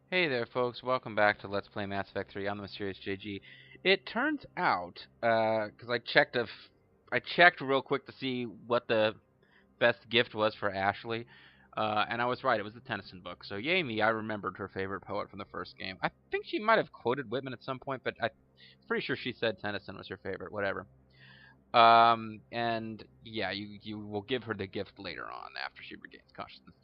Hey there, folks. Welcome back to Let's Play Mass Effect 3. I'm the Mysterious JG. It turns out, because I checked real quick to see what the best gift was for Ashley, and I was right. It was the Tennyson book. So yay me! I remembered her favorite poet from the first game. I think she might have quoted Whitman at some point, but I'm pretty sure she said Tennyson was her favorite. Whatever. And yeah, you will give her the gift later on after she regains consciousness.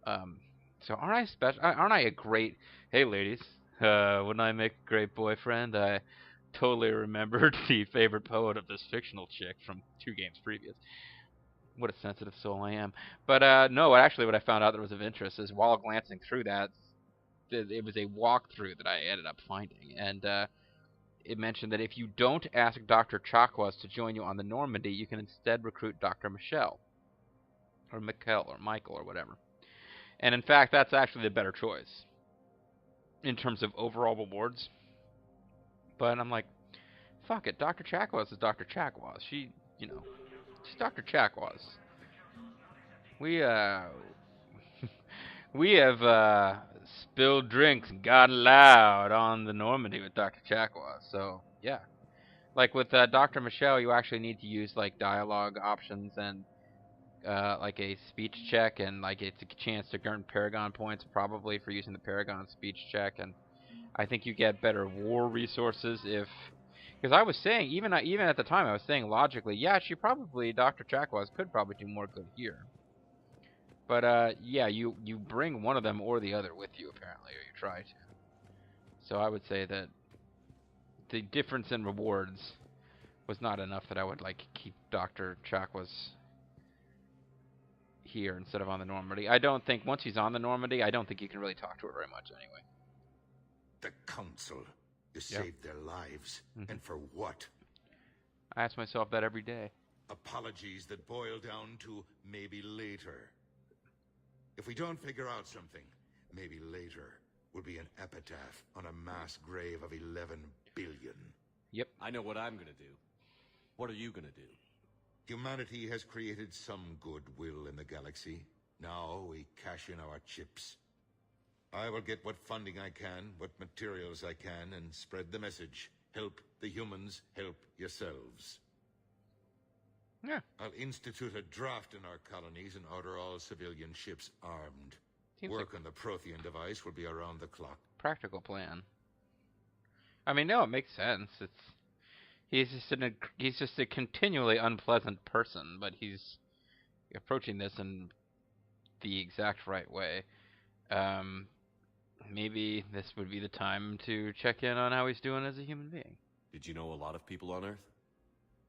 Um, so aren't I special? Aren't I a great? Hey, ladies, wouldn't I make a great boyfriend? I totally remembered the favorite poet of this fictional chick from 2 games previous. What a sensitive soul I am. But no, actually, what I found out that was of interest is while glancing through that, it was a walkthrough that I ended up finding, and it mentioned that if you don't ask Dr. Chakwas to join you on the Normandy, you can instead recruit Dr. Michelle, or Mikel, or Michael, or whatever. And in fact, that's actually the better choice in terms of overall rewards. But I'm like, fuck it. Dr. Chakwas is Dr. Chakwas. She's Dr. Chakwas. We, we have, spilled drinks and gotten loud on the Normandy with Dr. Chakwas. So, yeah. Like with, Dr. Michelle, you actually need to use, like, dialogue options and, like a speech check, and like it's a chance to earn Paragon points probably for using the Paragon speech check, and I think you get better war resources if, because I was saying even at the time I was saying logically, yeah, Dr. Chakwas could probably do more good here, but yeah, you bring one of them or the other with you apparently, or you try to. So I would say that the difference in rewards was not enough that I would like keep Dr. Chakwas here instead of on the Normandy. I don't think once he's on the Normandy, I don't think you can really talk to her very much anyway. The Council. You Yep. saved their lives. Mhm. And for what? I ask myself that every day. Apologies that boil down to maybe later. If we don't figure out something, maybe later will be an epitaph on a mass grave of 11 billion. Yep. I know what I'm gonna do. What are you gonna do? Humanity has created some goodwill in the galaxy. Now we cash in our chips. I will get what funding I can, what materials I can, and spread the message. Help the humans, help yourselves. Yeah. I'll institute a draft in our colonies and order all civilian ships armed. Seems Work like on the Prothean device will be around the clock. practical plan. I mean, no, it makes sense. He's just a continually unpleasant person, but he's approaching this in the exact right way. Maybe this would be the time to check in on how he's doing as a human being. Did you know a lot of people on Earth?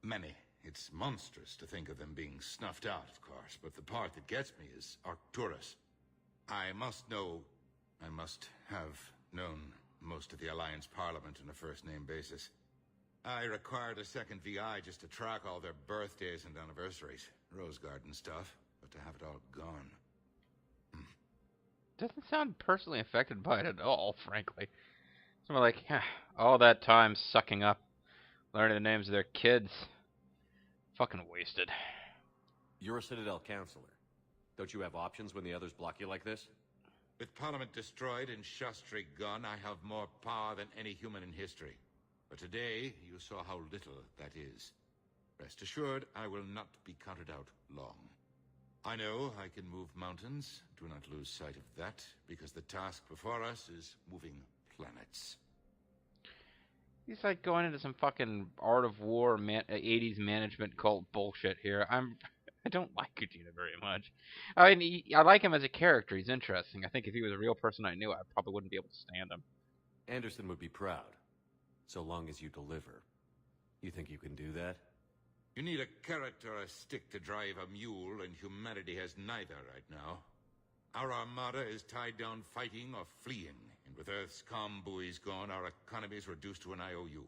Many. It's monstrous to think of them being snuffed out, of course, but the part that gets me is Arcturus. I must have known most of the Alliance Parliament on a first-name basis. I required a second VI just to track all their birthdays and anniversaries. Rose Garden stuff, but to have it all gone. Doesn't sound personally affected by it at all, frankly. It's more like, all that time sucking up, learning the names of their kids. Fucking wasted. You're a Citadel counselor. Don't you have options when the others block you like this? With Parliament destroyed and Shastri gone, I have more power than any human in history. But today, you saw how little that is. Rest assured, I will not be counted out long. I know I can move mountains. Do not lose sight of that, because the task before us is moving planets. He's like going into some fucking Art of War 80s management cult bullshit here. I don't like Kojima very much. I mean, I like him as a character. He's interesting. I think if he was a real person I knew, I probably wouldn't be able to stand him. Anderson would be proud, so long as you deliver. You think you can do that? You need a carrot or a stick to drive a mule, and humanity has neither right now. Our armada is tied down fighting or fleeing, and with Earth's comm buoys gone, our economy is reduced to an IOU.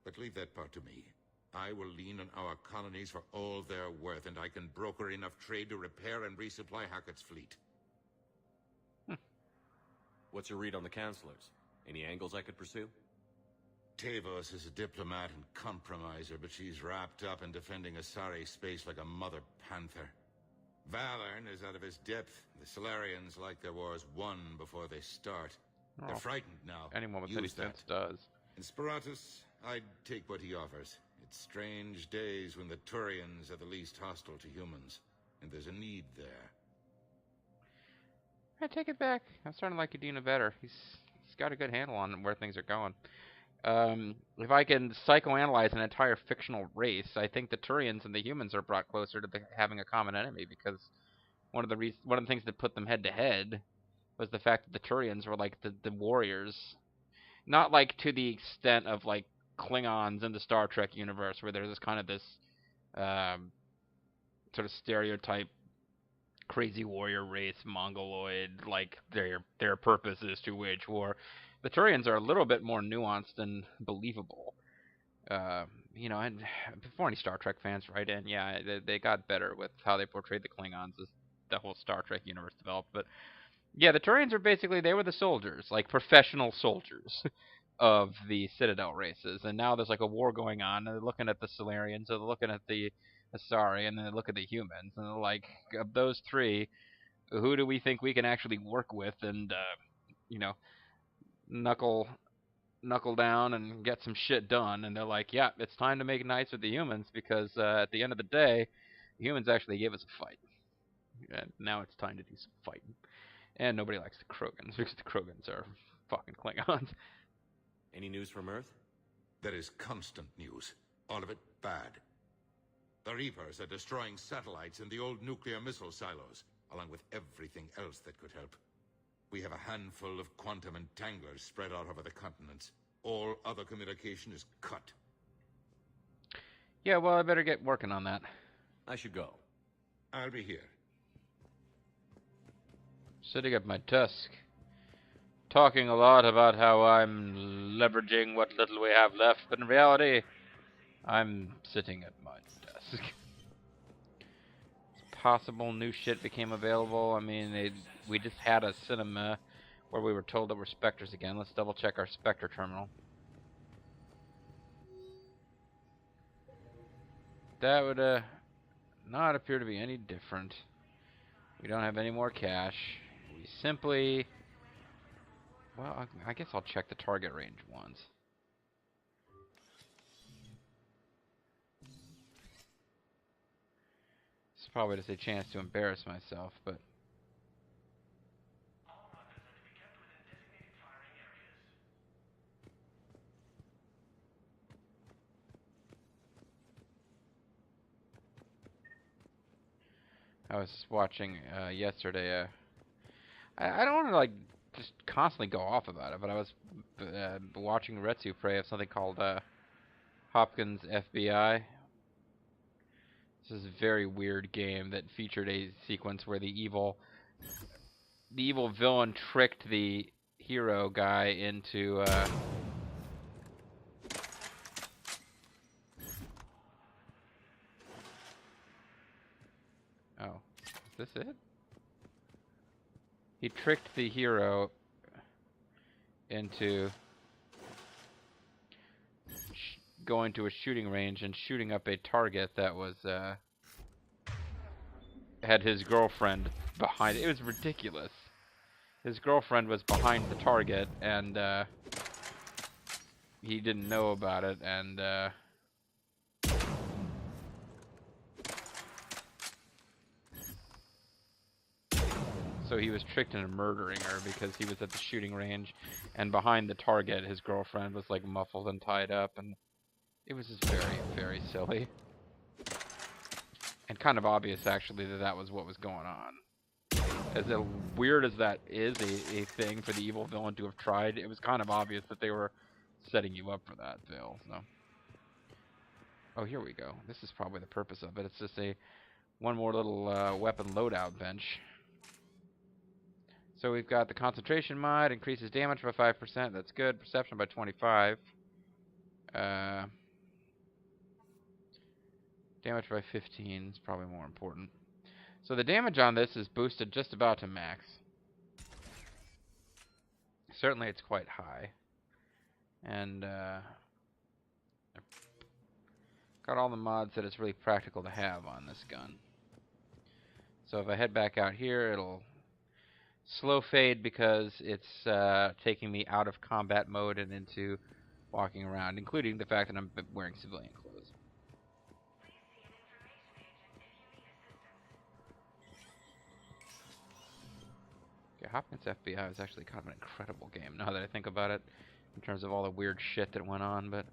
But leave that part to me. I will lean on our colonies for all they're worth, and I can broker enough trade to repair and resupply Hackett's fleet. What's your read on the counselors? Any angles I could pursue? Tavos is a diplomat and compromiser, but she's wrapped up in defending Asari space like a mother panther. Valorn is out of his depth. The Solarians like their wars won before they start. They're Well, frightened now. anyone with any Use sense that. does. In Sparatus, I'd take what he offers. It's strange days when the Turians are the least hostile to humans, and there's a need there. I take it back. I'm starting to like Adina better. He's got a good handle on where things are going. If I can psychoanalyze an entire fictional race, I think the Turians and the humans are brought closer to having a common enemy because one of the things that put them head to head was the fact that the Turians were like the warriors, not like to the extent of like Klingons in the Star Trek universe where there's this um, sort of stereotype crazy warrior race, mongoloid, like their purpose is to wage war. The Turians are a little bit more nuanced and believable. Uh, and before any Star Trek fans write in, yeah, they got better with how they portrayed the Klingons as the whole Star Trek universe developed. But yeah, the Turians are basically they were the soldiers, like professional soldiers of the Citadel races, and now there's like a war going on, and they're looking at the Solarians, or they're looking at the Asari, and then they look at the humans, and they're like, of those three, who do we think we can actually work with and you know knuckle down and get some shit done? And they're like, yeah, it's time to make nice with the humans because at the end of the day, the humans actually gave us a fight, and now it's time to do some fighting. And nobody likes the Krogans because the Krogans are fucking Klingons. Any news from Earth? There is constant news. All of it bad. The Reapers are destroying satellites and the old nuclear missile silos, along with everything else that could help. We have a handful of quantum entanglers spread out over the continents. All other communication is cut. Yeah, well, I better get working on that. I should go. I'll be here. Sitting at my desk, talking a lot about how I'm leveraging what little we have left, but in reality, I'm sitting at my desk. It's possible new shit became available. I mean, we just had a cinema where we were told that we're Spectres again. Let's double check our Spectre terminal. That would not appear to be any different. We don't have any more cash. We simply... Well, I guess I'll check the target range once. It's probably just a chance to embarrass myself, but... I was watching yesterday. I don't want to like just constantly go off about it, but I was watching Retsu Prey of something called Hopkins FBI. This is a very weird game that featured a sequence where the evil villain tricked the hero guy into oh, is this it? He tricked the hero into going to a shooting range and shooting up a target that was had his girlfriend behind it. It was ridiculous. His girlfriend was behind the target, and he didn't know about it, and so he was tricked into murdering her because he was at the shooting range, and behind the target, his girlfriend was like muffled and tied up, and it was just very, very silly. And kind of obvious, actually, that that was what was going on. As weird as that is, a thing for the evil villain to have tried, it was kind of obvious that they were setting you up for that, Bill. So, oh, here we go. This is probably the purpose of it. It's just one more little weapon loadout bench. So we've got the concentration mod, increases damage by 5%. That's good. Perception by 25. Damage by 15 is probably more important. So the damage on this is boosted just about to max. Certainly it's quite high. And I've got all the mods that it's really practical to have on this gun. So if I head back out here, it'll Slow fade because it's taking me out of combat mode and into walking around, including the fact that I'm wearing civilian clothes. Okay, Hopkins FBI was actually kind of an incredible game, now that I think about it, in terms of all the weird shit that went on, but...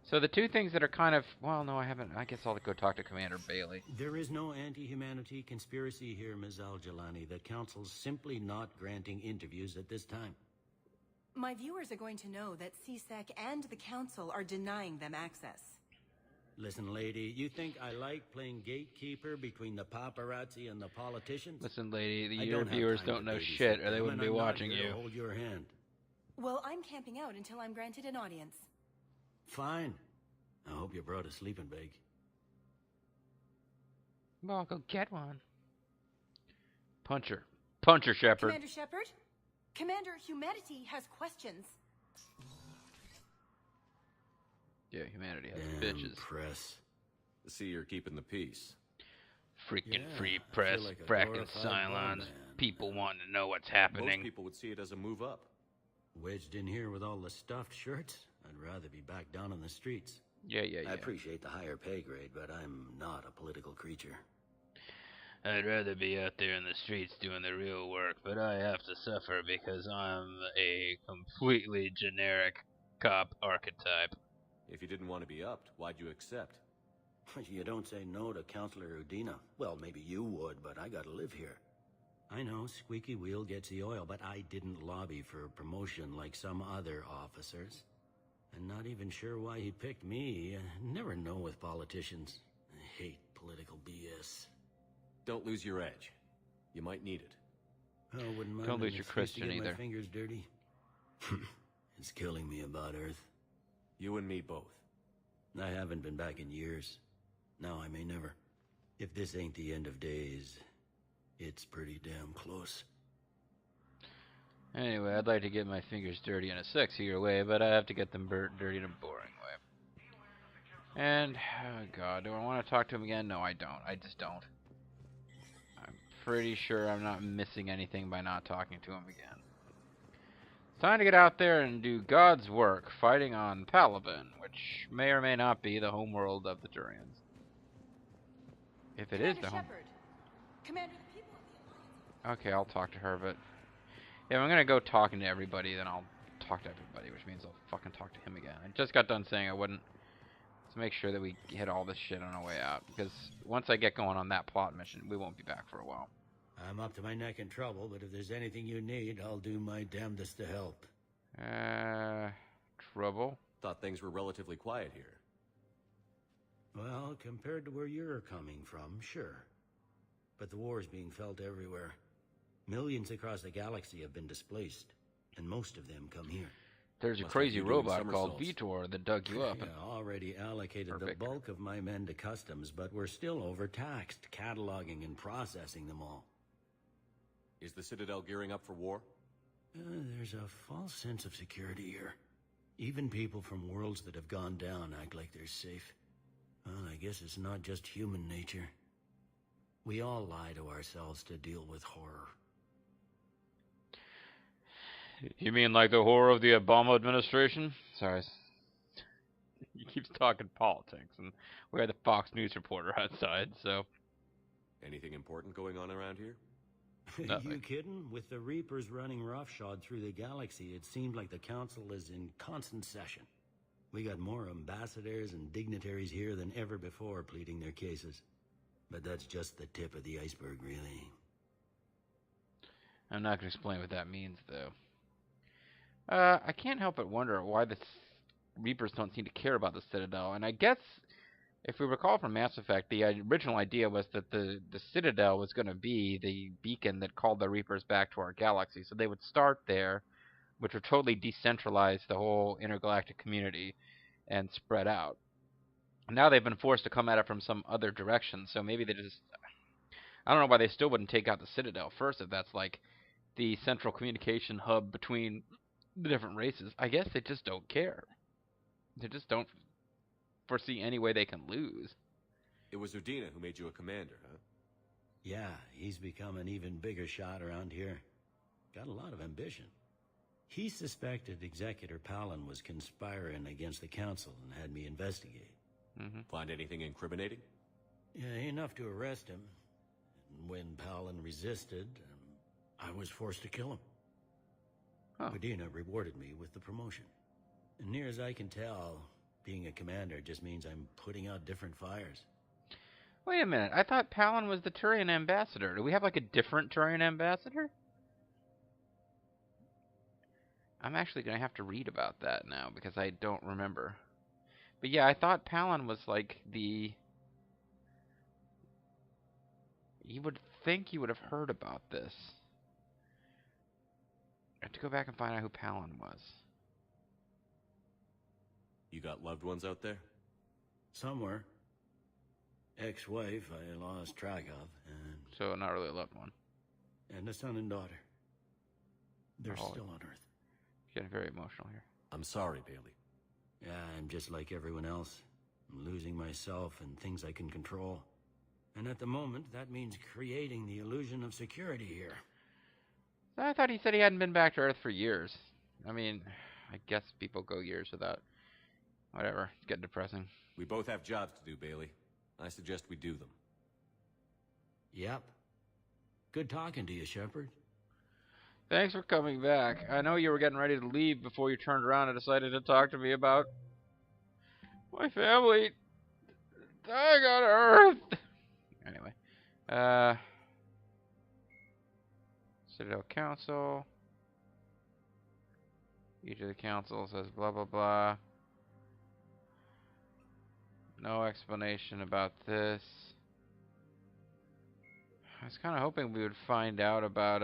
So the two things that are kind of... Well, no, I haven't... I guess I'll go talk to Commander Bailey. There is no anti-humanity conspiracy here, Ms. Al-Jalani. The Council's simply not granting interviews at this time. My viewers are going to know that CSEC and the Council are denying them access. Listen, lady, you think I like playing gatekeeper between the paparazzi and the politicians? Listen, lady, your viewers don't know shit, or they wouldn't be watching you. Hold your hand. Well, I'm camping out until I'm granted an audience. Fine. I hope you brought a sleeping bag. Well, I'll go get one. Puncher. Puncher, Shepard. Commander Shepard? Commander, humanity has questions. Yeah, humanity has Damn bitches. Press. I see you're keeping the peace. Freaking Yeah, free I press, feel like a fracking glorified silence, bowman. people wanting to know what's happening. Most people would see it as a move up. Wedged in here with all the stuffed shirts? I'd rather be back down on the streets. Yeah. I appreciate the higher pay grade, but I'm not a political creature. I'd rather be out there in the streets doing the real work, but I have to suffer because I'm a completely generic cop archetype. If you didn't want to be upped, why'd you accept? You don't say no to Counselor Udina. Well, maybe you would, but I gotta live here. I know, squeaky wheel gets the oil, but I didn't lobby for a promotion like some other officers. And not even sure why he picked me. Never know with politicians. I hate political BS. Don't lose your edge. You might need it. Oh, wouldn't mind Don't lose an your excuse to Christian get either. my fingers dirty. It's killing me about Earth. You and me both. I haven't been back in years. Now I may never. If this ain't the end of days, it's pretty damn close. Anyway, I'd like to get my fingers dirty in a sexier way, but I have to get them dirty in a boring way. And, oh god, do I want to talk to him again? No, I don't. I just don't. I'm pretty sure I'm not missing anything by not talking to him again. It's time to get out there and do God's work, fighting on Palaven, which may or may not be the homeworld of the Turians. If it is the home... Shepard. Commander, the people of the Alliance... Okay, I'll talk to her, but... If I'm gonna go talking to everybody, then I'll talk to everybody, which means I'll fucking talk to him again. I just got done saying I wouldn't. Let's make sure that we hit all this shit on our way out, because once I get going on that plot mission, we won't be back for a while. I'm up to my neck in trouble, but if there's anything you need, I'll do my damnedest to help. Trouble? Thought things were relatively quiet here. Well, compared to where you're coming from, sure. But the war's being felt everywhere. Millions across the galaxy have been displaced, and most of them come here. There's a Must crazy have you doing robot called somersaults. Vitor that dug you up. Yeah, already allocated the Perfect. bulk of my men to customs, but we're still overtaxed, cataloging and processing them all. Is the Citadel gearing up for war? There's a false sense of security here. Even people from worlds that have gone down act like they're safe. Well, I guess it's not just human nature. We all lie to ourselves to deal with horror. You mean like the horror of the Obama administration? Sorry. He keeps talking politics, and we had the Fox News reporter outside, so... Anything important going on around here? Nothing. You kidding? With the Reapers running roughshod through the galaxy, it seems like the Council is in constant session. We got more ambassadors and dignitaries here than ever before pleading their cases. But that's just the tip of the iceberg, really. I'm not going to explain what that means, though. I can't help but wonder why the Reapers don't seem to care about the Citadel. And I guess, if we recall from Mass Effect, the original idea was that the Citadel was going to be the beacon that called the Reapers back to our galaxy. So they would start there, which would totally decentralize the whole intergalactic community and spread out. Now they've been forced to come at it from some other direction, so maybe they just... I don't know why they still wouldn't take out the Citadel first, if that's like the central communication hub between the different races. I guess they just don't care. They just don't foresee any way they can lose. It was Udina who made you a commander, huh? Yeah, he's become an even bigger shot around here. Got a lot of ambition. He suspected Executor Palin was conspiring against the Council and had me investigate. Find anything incriminating? Yeah, enough to arrest him. And when Palin resisted, I was forced to kill him. Huh. Udina rewarded me with the promotion. And near as I can tell, being a commander just means I'm putting out different fires. Wait a minute. I thought Palin was the Turian ambassador. Do we have like a different Turian ambassador? I'm actually going to have to read about that now because I don't remember. But yeah, I thought Palin was like the... You would think you would have heard about this. I have to go back and find out who Palin was. You got loved ones out there? Somewhere. Ex-wife I lost track of, and... So not really a loved one. And a son and daughter. They're Oh. still on Earth. Getting very emotional here. I'm sorry, Bailey. Yeah, I'm just like everyone else. I'm losing myself and things I can control. And at the moment, that means creating the illusion of security here. I thought he said he hadn't been back to Earth for years. I mean, I guess people go years without... Whatever. It's getting depressing. We both have jobs to do, Bailey. I suggest we do them. Yep. Good talking to you, Shepard. Thanks for coming back. I know you were getting ready to leave before you turned around and decided to talk to me about my family dying on Earth. Anyway, Citadel Council. Each of the council says blah blah blah. No explanation about this. I was kind of hoping we would find out about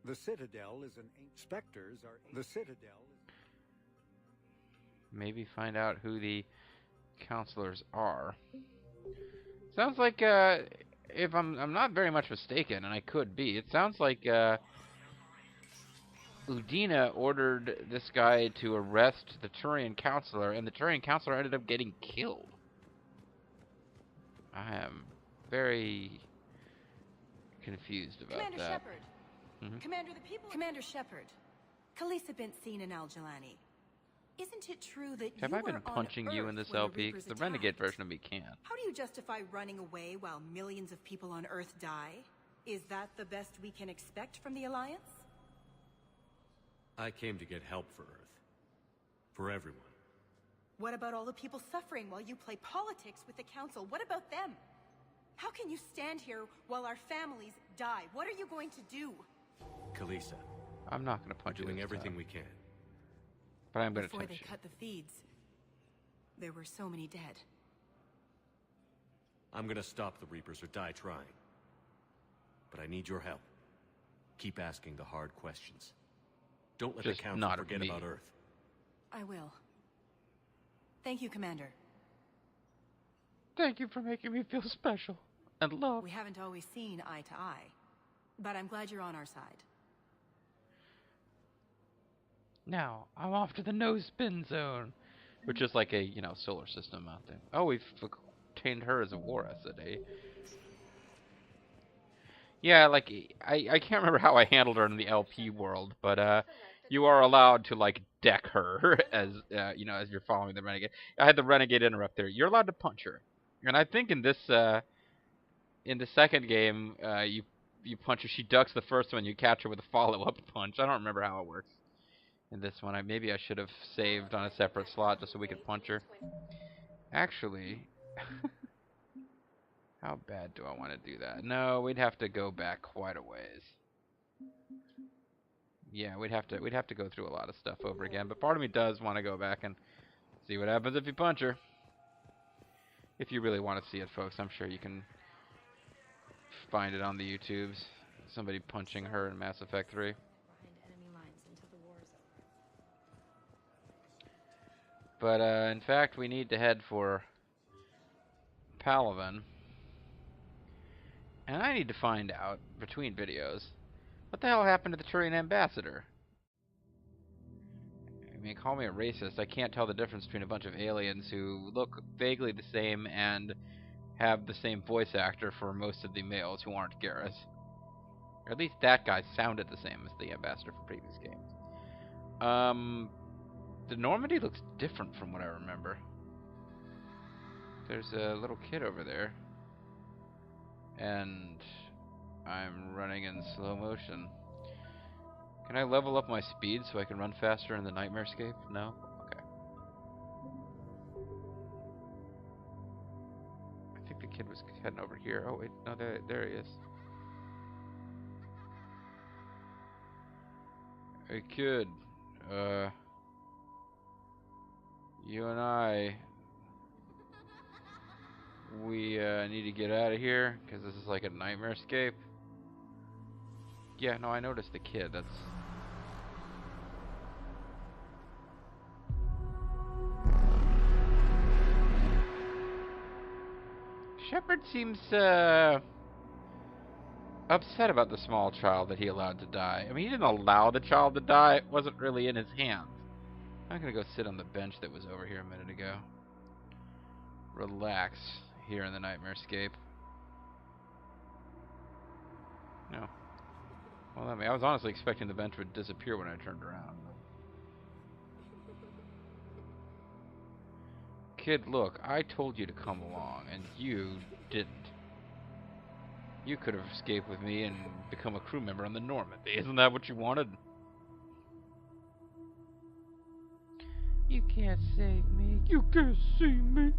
The Citadel is an specters are the Citadel is maybe find out who the counselors are. Sounds like if I'm not very much mistaken, and I could be, it sounds like Udina ordered this guy to arrest the Turian counselor, and the Turian counselor ended up getting killed. I am very confused about Commander that. Shepard. Commander, the people... Commander Shepard. Khaleesa bint Seen and Al-Jalani. Isn't it true that Have you I been were on punching you in Earth this when LP? Reapers The renegade attacked? version of me can. How do you justify running away while millions of people on Earth die? Is that the best we can expect from the Alliance? I came to get help for Earth. For everyone. What about all the people suffering while you play politics with the Council? What about them? How can you stand here while our families die? What are you going to do? Khaleesa, I'm not going to we're punch you doing this everything time, we can. but I'm going to Before touch they you. cut the feeds, there were so many dead. I'm gonna stop the Reapers or die trying. But I need your help. Keep asking the hard questions. Don't let Just the Council not of forget me. about Earth. I will. Thank you, Commander. Thank you for making me feel special and loved. We haven't always seen eye to eye, but I'm glad you're on our side. Now, I'm off to the no-spin zone, which is like a, solar system out there. Oh, we've obtained her as a war asset, eh? Yeah, like, I can't remember how I handled her in the LP world, but, you are allowed to, like, deck her as, as you're following the Renegade. I had the Renegade interrupt there. You're allowed to punch her. And I think in this, in the second game, you punch her. She ducks the first one, you catch her with a follow-up punch. I don't remember how it works. In this one, maybe I should have saved on a separate slot just so we could punch her. Actually, how bad do I want to do that? No, we'd have to go back quite a ways. Yeah, we'd have to go through a lot of stuff over again. But part of me does want to go back and see what happens if you punch her. If you really want to see it, folks, I'm sure you can find it on the YouTubes. Somebody punching her in Mass Effect 3. But, in fact, we need to head for Palaven. And I need to find out, between videos, what the hell happened to the Turian ambassador? I mean, call me a racist. I can't tell the difference between a bunch of aliens who look vaguely the same and have the same voice actor for most of the males who aren't Garrus. Or at least that guy sounded the same as the ambassador from previous games. The Normandy looks different from what I remember. There's a little kid over there. And I'm running in slow motion. Can I level up my speed so I can run faster in the Nightmarescape? No? Okay. I think the kid was heading over here. Oh wait, no, there he is. Hey kid, you and I, we need to get out of here because this is like a Nightmarescape. Yeah, no, I noticed the kid. That's... Shepard seems upset about the small child that he allowed to die. I mean, he didn't allow the child to die. It wasn't really in his hands. I'm gonna go sit on the bench that was over here a minute ago. Relax here in the Nightmarescape. No. Well, I mean, I was honestly expecting the bench would disappear when I turned around. Kid, look, I told you to come along, and you didn't. You could have escaped with me and become a crew member on the Normandy. Isn't that what you wanted? You can't save me. You can't save me.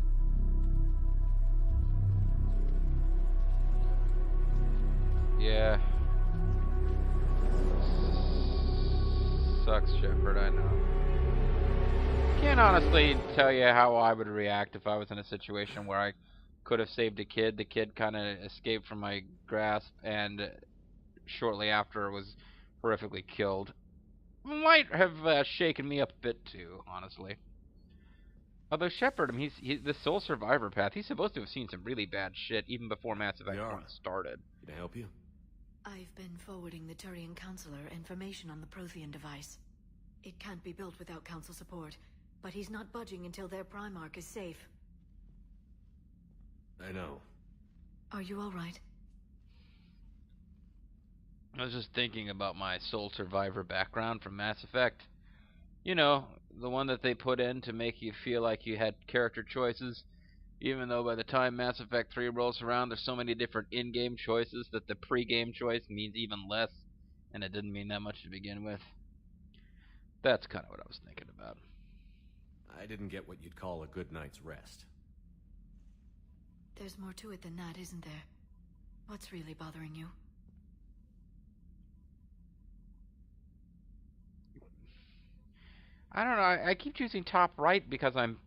Yeah. Sucks, Shepard, I know. Can't honestly tell you how I would react if I was in a situation where I could have saved a kid. The kid kind of escaped from my grasp and shortly after was horrifically killed. Might have shaken me up a bit too, honestly. Although Shepard, I mean, he's the sole survivor path. He's supposed to have seen some really bad shit even before Mass Effect 1 started. Can I help you? I've been forwarding the Turian Counselor information on the Prothean device. It can't be built without Council support, but he's not budging until their Primarch is safe. I know. Are you all right? I was just thinking about my sole survivor background from Mass Effect. You know, the one that they put in to make you feel like you had character choices, even though by the time Mass Effect 3 rolls around, there's so many different in-game choices that the pre-game choice means even less, and it didn't mean that much to begin with. That's kind of what I was thinking about. I didn't get what you'd call a good night's rest. There's more to it than that, isn't there? What's really bothering you? I don't know, I keep choosing top right because I'm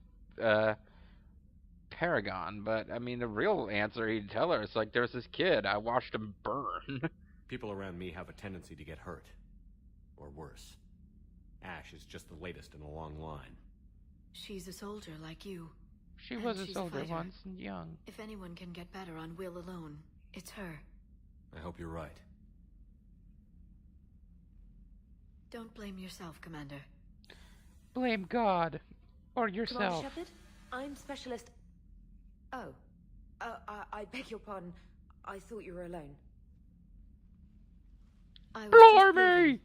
Paragon, but I mean the real answer he'd tell her is like, there's this kid, I watched him burn. People around me have a tendency to get hurt. Or worse. Ash is just the latest in a long line. She's a soldier like you. She was a soldier once and young. If anyone can get better on will alone, it's her. I hope you're right. Don't blame yourself, Commander. Blame God. Or yourself. Commander Shepard, I'm Specialist... Oh. I beg your pardon. I thought you were alone. Blimey!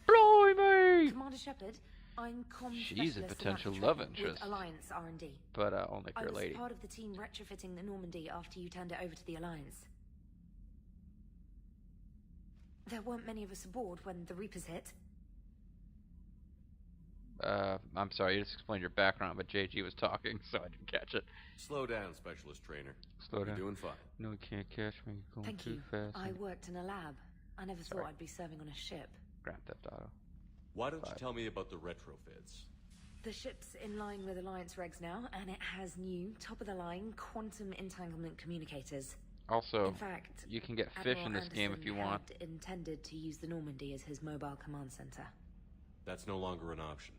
Blimey! Commander Shepard, I'm She's a potential love interest. With Alliance R&D. But only if you're a lady. I was part of the team retrofitting the Normandy after you turned it over to the Alliance. There weren't many of us aboard when the Reapers hit. I'm sorry, you just explained your background, but JG was talking, so I didn't catch it. Slow down, Specialist Trainer. Slow down. You're doing fine. No, you can't catch me. You're going too fast. I worked in a lab. I never thought I'd be serving on a ship. Grand Theft Auto. Why don't you tell me about the retrofits? The ship's in line with Alliance regs now, and it has new, top-of-the-line, quantum entanglement communicators. Also, in fact, you can get Admiral fish in this game if you Anderson want. had intended to use the Normandy as his mobile command center. That's no longer an option.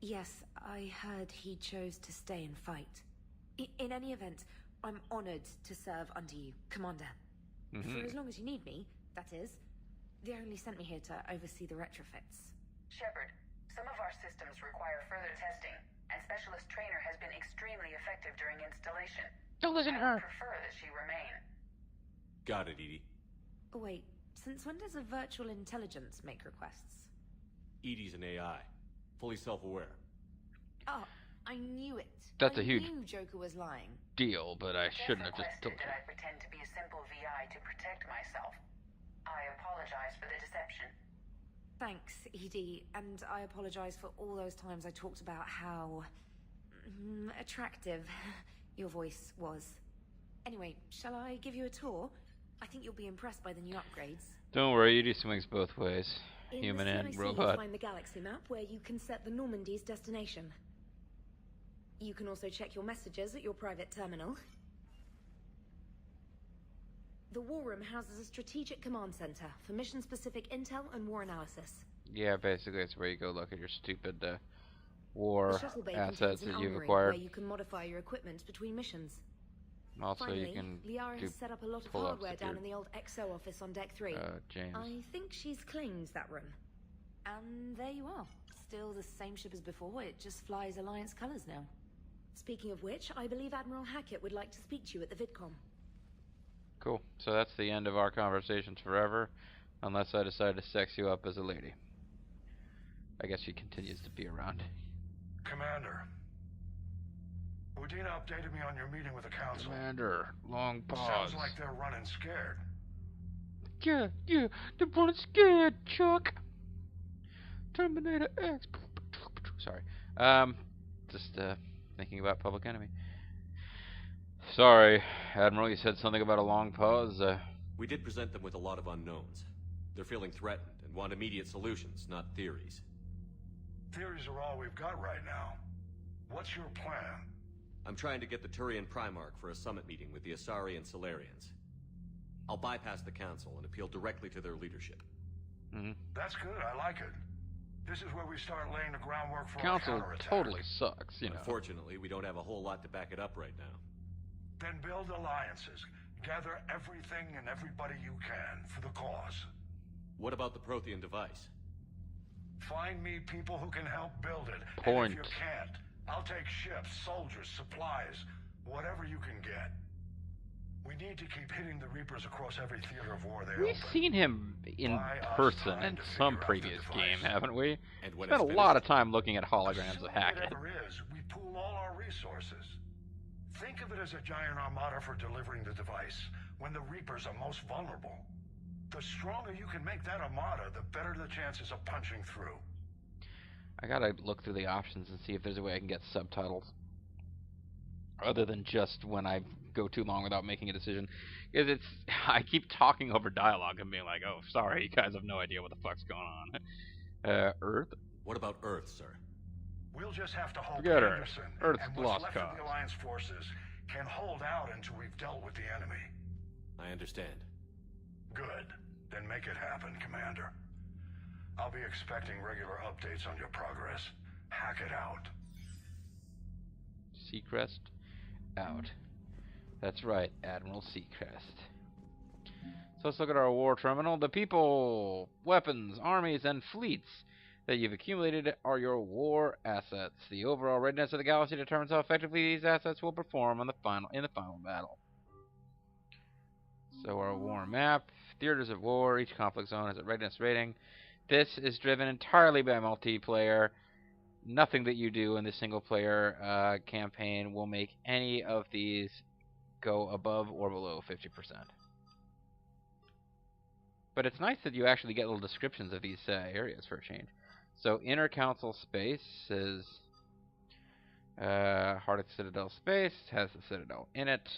Yes, I heard he chose to stay and fight. In any event, I'm honored to serve under you, Commander. For as long as you need me, that is. They only sent me here to oversee the retrofits. Shepard, some of our systems require further testing, and Specialist Trainer has been extremely effective during installation. Don't listen to I her. would prefer that she remain. Got it, Edie. Wait, since when does a virtual intelligence make requests? Edie's an AI. Fully self-aware. Oh, I knew it. That's a huge I knew Joker was lying. deal, but I shouldn't have just requested told you. that I pretend to be a simple VI to protect myself. I apologize for the deception. Thanks, Edie, and I apologize for all those times I talked about how attractive your voice was. Anyway, shall I give you a tour? I think you'll be impressed by the new upgrades. Don't worry, Edie swings both ways. In Human the and CIC, robot. you'll find the galaxy map where you can set the Normandy's destination. You can also check your messages at your private terminal. The War Room houses a strategic command center for mission-specific intel and war analysis. Yeah, basically it's where you go look at your stupid The war shuttle bay assets contains an that you've armory acquired. where you can modify your equipment between missions. Also, Finally, you can Liara do has set up a lot of pull-ups hardware if down you're, in the old XO office on Deck 3. James. I think she's claimed that room. And there you are. Still the same ship as before, it just flies Alliance colors now. Speaking of which, I believe Admiral Hackett would like to speak to you at the VidCom. Cool. So that's the end of our conversations forever, unless I decide to sex you up as a lady. I guess she continues to be around. Commander, Udina updated me on your meeting with the Council. Commander, long pause. Sounds like they're running scared. Yeah, they're running scared, Chuck. Terminator X. Sorry. Just thinking about Public Enemy. Sorry, Admiral, you said something about a long pause. We did present them with a lot of unknowns. They're feeling threatened and want immediate solutions, not theories. Theories are all we've got right now. What's your plan? I'm trying to get the Turian Primarch for a summit meeting with the Asari and Solarians. I'll bypass the Council and appeal directly to their leadership. That's good, I like it. This is where we start laying the groundwork for Council our counterattack. totally sucks, you know. Unfortunately, we don't have a whole lot to back it up right now. Then build alliances. Gather everything and everybody you can for the cause. What about the Prothean device? Find me people who can help build it. Point. And if you can't, I'll take ships, soldiers, supplies, whatever you can get. We need to keep hitting the Reapers across every theater of war they We've open. seen him in Buy us person time in to some figure out the previous device. game, haven't we? And when Spent a it's lot finished, of time looking at holograms of Assuming Hackett. it ever is, we pool all our resources. Think of it as a giant armada for delivering the device, when the Reapers are most vulnerable. The stronger you can make that armada, the better the chances of punching through. I gotta look through the options and see if there's a way I can get subtitles. Other than just when I go too long without making a decision. Because I keep talking over dialogue and being like, oh, sorry, you guys have no idea what the fuck's going on. Earth? What about Earth, sir? We'll just have to hold Forget Earth. Anderson, Earth's and what's lost left cause. of the Alliance forces can hold out until we've dealt with the enemy. I understand. Good. Then make it happen, Commander. I'll be expecting regular updates on your progress. Hack it out. Seacrest out. That's right, Admiral Seacrest. So let's look at our war terminal. The people, weapons, armies, and fleets that you've accumulated are your war assets. The overall readiness of the galaxy determines how effectively these assets will perform in the final battle. So our war map, theaters of war, each conflict zone has a readiness rating. This is driven entirely by multiplayer. Nothing that you do in the single-player campaign will make any of these go above or below 50%. But it's nice that you actually get little descriptions of these areas for a change. So inner council space is Heart of Citadel space, has the Citadel in it.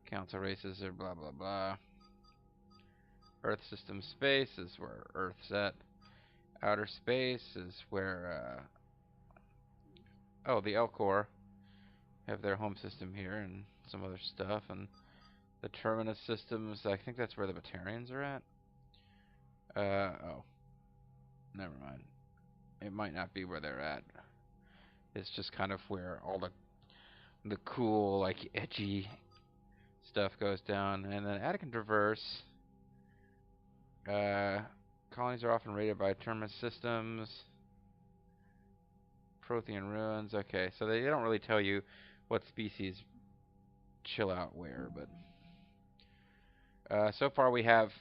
Council races are blah blah blah. Earth system space is where Earth's at. Outer space is where the Elcor have their home system here and some other stuff, and the Terminus systems, I think that's where the Batarians are at. Never mind. It might not be where they're at. It's just kind of where all the cool, like, edgy stuff goes down. And then Attican Traverse Colonies are often raided by terminus systems. Prothean ruins. Okay, so they don't really tell you what species chill out where, but so far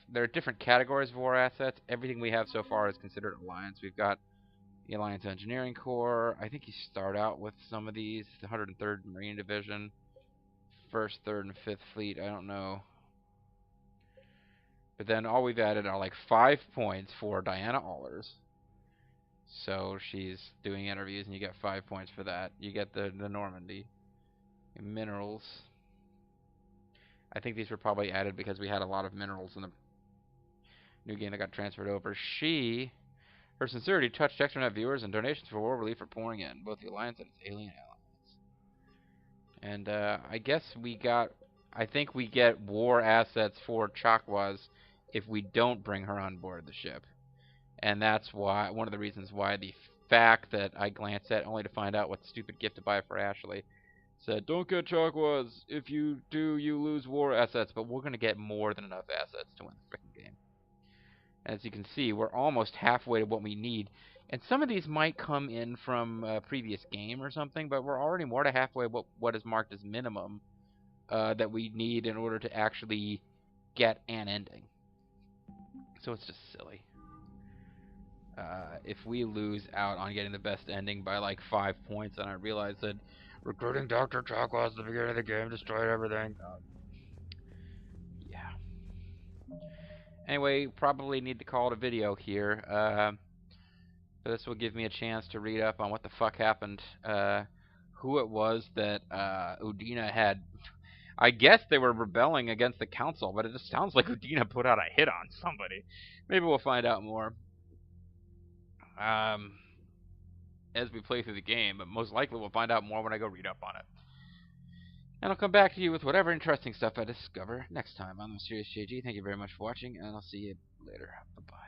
there are different categories of war assets. Everything we have so far is considered Alliance. We've got the Alliance Engineering Corps. I think you start out with some of these. The 103rd Marine Division, 1st, 3rd, and 5th Fleet. I don't know. But then all we've added are like 5 points for Diana Allers. So she's doing interviews, and you get 5 points for that. You get the Normandy. Minerals. I think these were probably added because we had a lot of minerals in the new game that got transferred over. Her sincerity touched extranet viewers, and donations for war relief are pouring in, both the Alliance and its alien allies. And I think we get war assets for Chakwas if we don't bring her on board the ship. And that's why one of the reasons why the fact that I glanced at only to find out what stupid gift to buy for Ashley said, don't get Chakwas. If you do, you lose war assets. But we're going to get more than enough assets to win the freaking game. As you can see, we're almost halfway to what we need. And some of these might come in from a previous game or something, but we're already more than halfway what is marked as minimum that we need in order to actually get an ending. So it's just silly. If we lose out on getting the best ending by like 5 points, and I realize that recruiting Dr. Chakwas at the beginning of the game destroyed everything. Yeah. Anyway, probably need to call it a video here. This will give me a chance to read up on what the fuck happened. Who it was that Udina had. I guess they were rebelling against the council, but it just sounds like Udina put out a hit on somebody. Maybe we'll find out more as we play through the game, but most likely we'll find out more when I go read up on it. And I'll come back to you with whatever interesting stuff I discover next time on the Mysterious JG. Thank you very much for watching, and I'll see you later. Bye-bye.